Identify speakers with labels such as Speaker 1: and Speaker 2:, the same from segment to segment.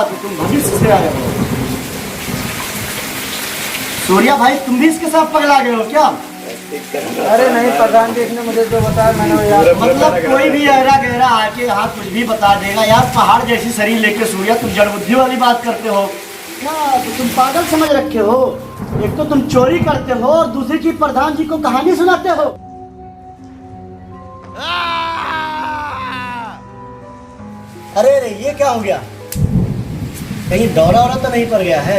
Speaker 1: तो तुम भविष्य से आए हो। सूर्या भाई तुम भी इसके साथ पगला गए हो क्या?
Speaker 2: अरे नहीं प्रधान जी, इसने मुझे जो बताया मैंने यार।
Speaker 1: मतलब कोई भी गहरा गहरा आके यहाँ कुछ भी बता देगा यार। पहाड़ जैसी शरीर लेके सूर्या तुम जड़ बुद्धि वाली बात करते हो ना, तो तुम पागल समझ रखे हो। एक तो तुम चोरी करते हो और दूसरी चीज प्रधान जी को कहानी सुनाते हो। अरे अरे ये क्या हो गया? कहीं दौड़ा वौड़ा तो नहीं पड़ गया है?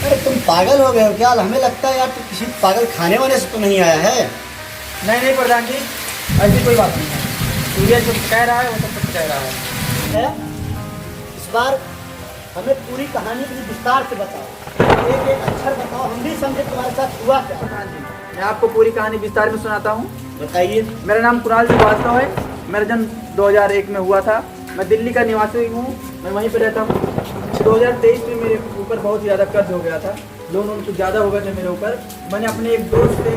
Speaker 1: अरे तुम पागल हो गए हो क्या? हमें लगता है यार तुम किसी पागल खाने वाले से तो नहीं आया है।
Speaker 2: नहीं नहीं प्रधान जी, ऐसी कोई बात नहीं है। सूर्य जो कह रहा है वो सब कुछ कह रहा है।
Speaker 1: इस बार हमें पूरी कहानी की विस्तार से बताओ, एक एक अक्षर बताओ, हम भी समझे तुम्हारे साथ हुआ क्या।
Speaker 2: प्रधान जी मैं आपको पूरी कहानी विस्तार में सुनाता हूँ।
Speaker 1: बताइए।
Speaker 2: मेरा नाम कुणाल श्रीवास्तव है। मेरा जन्म 2001 में हुआ था। मैं दिल्ली का निवासी हूँ, मैं वहीं पर रहता हूँ। 2023 में मेरे ऊपर बहुत ही ज़्यादा कर्ज हो गया था, लोन कुछ ज़्यादा हो गए थे मेरे ऊपर। मैंने अपने एक दोस्त से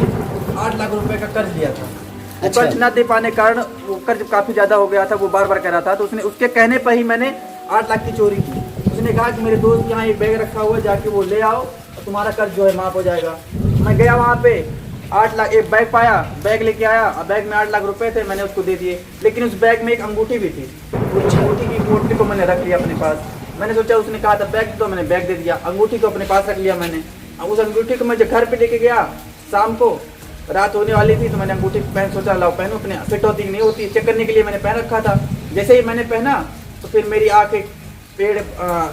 Speaker 2: 8 लाख रुपए का कर्ज लिया था।
Speaker 1: अच्छा।
Speaker 2: कर्ज ना दे पाने के कारण वो कर्ज काफ़ी ज़्यादा हो गया था, वो बार बार कह रहा था। तो उसने उसके कहने पर ही मैंने 8 लाख की चोरी की। उसने कहा कि मेरे दोस्त के यहाँ एक बैग रखा हुआ है, जाके वो ले आओ और तुम्हारा कर्ज जो है माफ़ हो जाएगा। मैं गया वहाँ पे, 8 लाख एक बैग पाया, बैग लेके आया और बैग में 8 लाख रुपए थे, मैंने उसको दे दिए। लेकिन उस बैग में एक अंगूठी भी थी। उस अंगूठी की पोटली को मैंने रख लिया अपने पास। मैंने सोचा उसने कहा था बैग, तो मैंने बैग दे दिया, अंगूठी को अपने पास रख लिया मैंने। अब उस अंगूठी को मैं जब घर पे लेके गया, शाम को रात होने वाली थी, तो मैंने अंगूठी पहन सोचा लाओ पहनूं, अपने फिट होती नहीं होती, चेक करने के लिए मैंने पहन रखा था। जैसे ही मैंने पहना तो फिर मेरी आँख एक पेड़,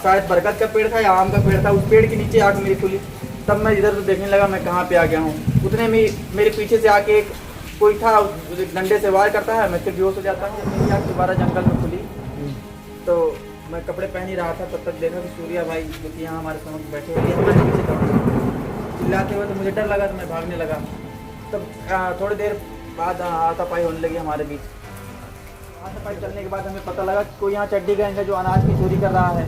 Speaker 2: शायद बरगद का पेड़ था या आम का पेड़ था, उस पेड़ के नीचे आँख मेरी खुली। तब मैं इधर उधर देखने लगा मैं कहाँ पे आ गया हूँ। उतने में मेरे पीछे से आके एक कोई था, डंडे से वार करता है, मैं फिर बेहोश हो जाता हूँ। जब मेरी आँख दोबारा जंगल में खुली तो मैं कपड़े पहन ही रहा था, तब तक देखा कि सूर्या भाई जो कि यहाँ हमारे समझ बैठे हुए हमारे पीछे दौड़े चिल्लाते हुए। तो मुझे डर लगा, तो मैं भागने लगा। तब थोड़ी देर बाद हाथापाई होने लगी हमारे बीच। हाथापाई चलने के बाद हमें पता लगा कि कोई यहाँ चड्डी गैंग है जो अनाज की चोरी कर रहा है।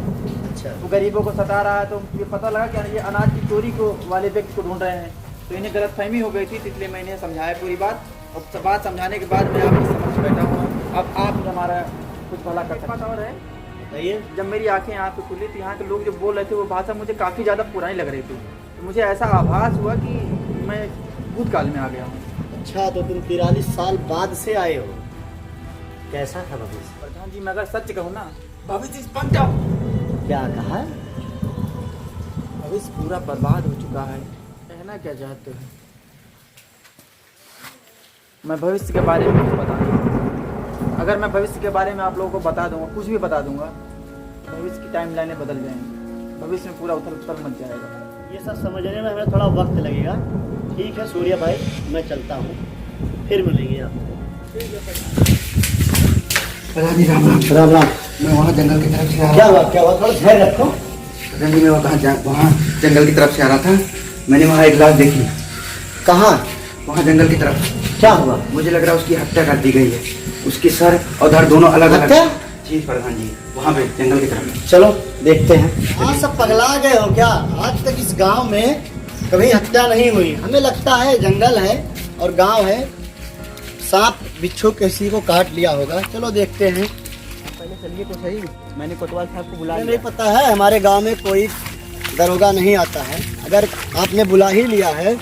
Speaker 1: अच्छा।
Speaker 2: वो गरीबों को सता रहा है। तो ये पता लगा कि ये अनाज की चोरी को वाले व्यक्ति को ढूंढ रहे हैं। तो इन्हें गलतफहमी हो गई थी, इसलिए मैंने इन्हें समझाया पूरी बात। और बात समझाने के बाद मैं आपके समझ बैठा हूँ। अब आप हमारा कुछ भला कर सकते हैं। और है
Speaker 1: बताइए।
Speaker 2: जब मेरी आंखें यहाँ पे खुली थी, यहाँ के लोग जो बोल रहे थे वो भाषा मुझे काफ़ी ज़्यादा पुरानी लग रही थी। तो मुझे ऐसा आभास हुआ कि मैं भूतकाल में आ गया हूँ।
Speaker 1: अच्छा, तो तुम 43 साल बाद से आए हो। कैसा था भविष्य?
Speaker 2: प्रधान जी मैं अगर सच कहूँ ना, भविष्य स्पष्ट है।
Speaker 1: क्या कहा?
Speaker 2: भविष्य पूरा बर्बाद हो चुका है। कहना क्या चाहते हो? मैं भविष्य के बारे में कुछ बता दूँ। अगर मैं भविष्य के बारे में आप लोगों को बता दूंगा, कुछ भी बता दूंगा, भविष्य की टाइम लाइनें बदल जाएंगी, भविष्य में पूरा उथल पुथल मच जाएगा।
Speaker 1: ये सब समझने में हमें थोड़ा वक्त लगेगा। ठीक है सूर्या भाई, मैं चलता हूँ, फिर मिलेंगे आपको।
Speaker 3: प्रधान जी राम राम। राम राम। मैं वहाँ जंगल की तरफ से आ
Speaker 1: क्या
Speaker 3: रहा
Speaker 1: हुआ? क्या हुआ? थोड़ा धैर्य रखो।
Speaker 3: प्रधान जी मैं वहाँ जंगल की तरफ से आ रहा था। मैंने वहाँ एक लाश देखी।
Speaker 1: कहाँ?
Speaker 3: वहाँ जंगल की तरफ।
Speaker 1: क्या हुआ?
Speaker 3: मुझे लग रहा है उसकी हत्या कर दी गई है। उसकी सर और धड़ दोनों अलग अलग।
Speaker 1: हत्या?
Speaker 3: जी प्रधान जी, वहाँ पे जंगल की तरफ।
Speaker 1: चलो देखते हैं। हाँ, सब पगला गए हो क्या? आज तक इस गांव में कभी हत्या नहीं हुई। हमें लगता है जंगल है और गांव है, सांप बिच्छू किसी को काट लिया होगा। चलो देखते हैं।
Speaker 2: पहले चलिए तो सही, मैंने कोतवाल साहब को बुला
Speaker 1: हमें
Speaker 2: लिया।
Speaker 1: नहीं पता है, हमारे गांव में कोई दरोगा नहीं आता है। अगर आपने बुला ही लिया है,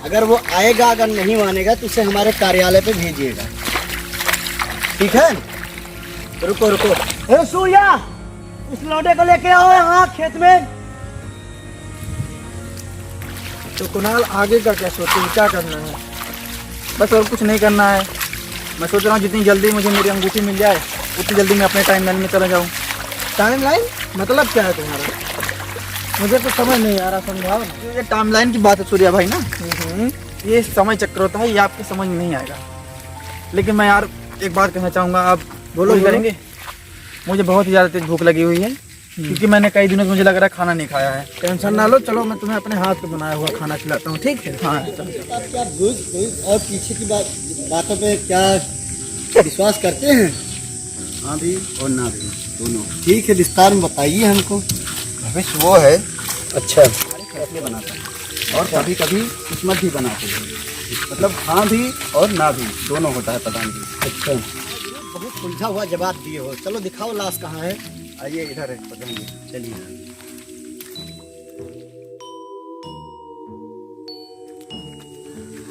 Speaker 1: अगर वो आएगा, अगर नहीं मानेगा तो उसे हमारे कार्यालय पे भेजिएगा। ठीक है? रुको रुको। ए सूर्या, इस लौंडे को लेके आओ यहाँ खेत में।
Speaker 2: तो कुणाल आगे का क्या सोचते हैं, क्या करना है? बस और कुछ नहीं करना है। मैं सोच रहा हूँ जितनी जल्दी मुझे मेरी अंगूठी मिल जाए उतनी जल्दी मैं अपने टाइम लाइन में चला जाऊँ। टाइम लाइन मतलब क्या है तुम्हारा? मुझे तो समझ नहीं आ रहा, समझाओ। ये टाइम लाइन की बात है सूर्या भाई ना, ये समय चक्र होता है, ये आपके समझ में नहीं आएगा। लेकिन मैं यार एक बात कहना चाहूँगा, आप बोलो करेंगे? मुझे बहुत ही ज़्यादा तेज भूख लगी हुई है, क्योंकि मैंने कई दिनों से मुझे लग रहा है खाना नहीं खाया है। टेंशन ना लो, चलो मैं तुम्हें अपने हाथ से बनाया हुआ खाना खिलाता हूँ, ठीक है? हाँ।
Speaker 1: आप क्या और पीछे की बातों पे क्या विश्वास करते हैं?
Speaker 3: हाँ भी और ना भी, दोनों।
Speaker 1: ठीक है, विस्तार में बताइए हमको।
Speaker 3: भविष्य वो है
Speaker 1: अच्छा।
Speaker 3: फैसले बनाता है और कभी कभी किस्मत भी बनाते हैं। मतलब हाँ भी और ना भी, दोनों होता है प्रधान जी।
Speaker 1: अच्छा, बहुत उलझा हुआ जवाब दिए हो। चलो दिखाओ लाश कहाँ है।
Speaker 3: आइए इधर है पकड़िए।
Speaker 1: चलिए।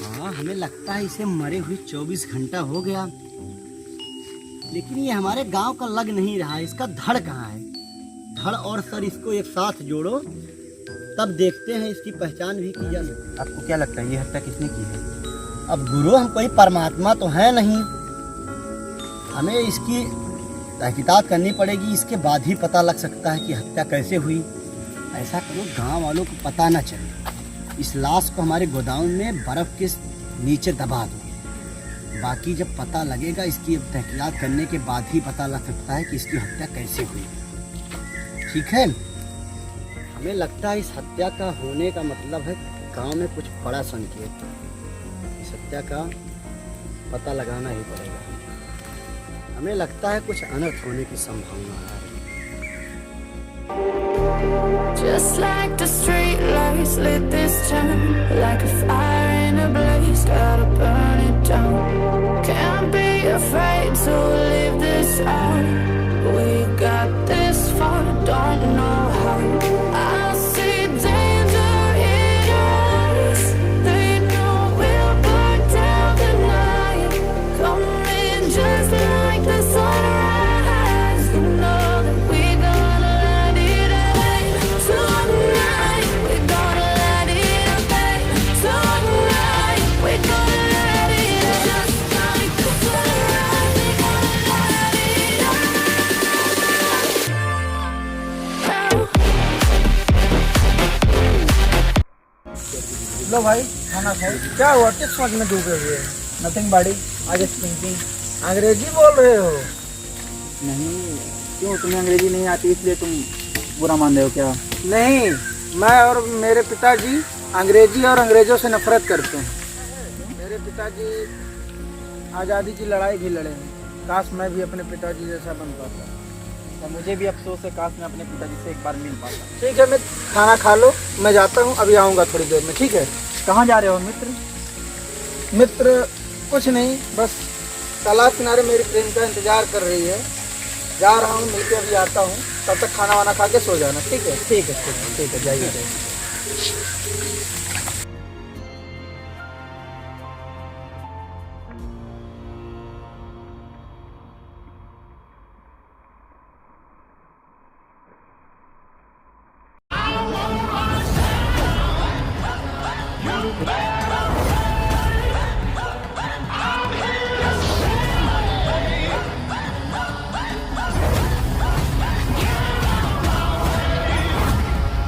Speaker 1: हाँ, हमें लगता है इसे मरे हुए 24 घंटा हो गया, लेकिन ये हमारे गांव का लग नहीं रहा है। इसका धड़ कहाँ है? धड़ और सर इसको एक साथ जोड़ो, तब देखते हैं इसकी पहचान भी की जा सकती है।
Speaker 2: आपको क्या लगता है ये हत्या किसने की है?
Speaker 1: अब गुरु, हम कोई परमात्मा तो है नहीं, हमें इसकी तहकीकात करनी पड़ेगी। इसके बाद ही पता लग सकता है कि हत्या कैसे हुई। ऐसा करो, गांव वालों को पता न चले, इस लाश को हमारे गोदाम में बर्फ के नीचे दबा दो। बाकी जब पता लगेगा, इसकी तहकीकात करने के बाद ही पता लग सकता है कि इसकी हत्या कैसे हुई। ठीक है? हमें लगता है इस हत्या का होने का मतलब है गांव में कुछ बड़ा संकेत। इस हत्या का पता लगाना ही पड़ेगा। हमें लगता है कुछ अनर्थ होने की संभावना है।
Speaker 4: Just like the street lights lit this town, like a fire in a blaze, gotta burn it down. Can't be afraid to leave this out. We got this far, don't know how. I see danger in your eyes. They know we'll burn down the night. Coming just like the sunrise. You know that we're gonna let it rain tonight. We're gonna let it rain tonight. We're gonna let it rain just like the sunrise. We're gonna let it
Speaker 2: लो भाई, खाना खाओ। क्या हुआ? किस सोच में डूबे हुए? Nothing body, I just thinking. अंग्रेजी बोल रहे हो? नहीं, क्यों तुम्हें अंग्रेजी नहीं आती इसलिए तुम बुरा मान रहे हो क्या? नहीं, मैं और मेरे पिताजी अंग्रेजी और अंग्रेजों से नफरत करते हैं। मेरे पिताजी आज़ादी की लड़ाई भी लड़े हैं। काश मैं भी अपने पिताजी जैसा बन पाता। और मुझे भी अफसोस है, काश मैं अपने पिताजी से एक बार मिल पाता। ठीक है, मैं खाना खा लो, मैं जाता हूँ, अभी आऊँगा थोड़ी देर में। ठीक है? कहाँ जा रहे हो मित्र? मित्र कुछ नहीं, बस तालाब किनारे मेरी प्रेमिका इंतजार कर रही है। जा रहा हूँ, मिलके अभी आता हूँ। तब तक खाना वाना खा के सो जाना। ठीक है? ठीक है, ठीक है, ठीक है, जाइए जाइए।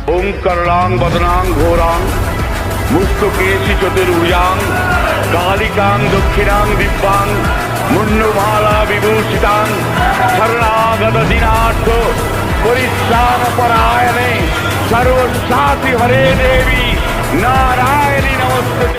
Speaker 5: ओं करलांग बदनांग घोरांग मुस्तुकेशि चतुर्भुजांग कालिकांग दक्षिणांग दिव्यांग मुन्नुमाला विभूषितांग शरणागत दिनाथ परिश्राम परायणे सर्वसाति हरे देवी नारायणी नमस्ते।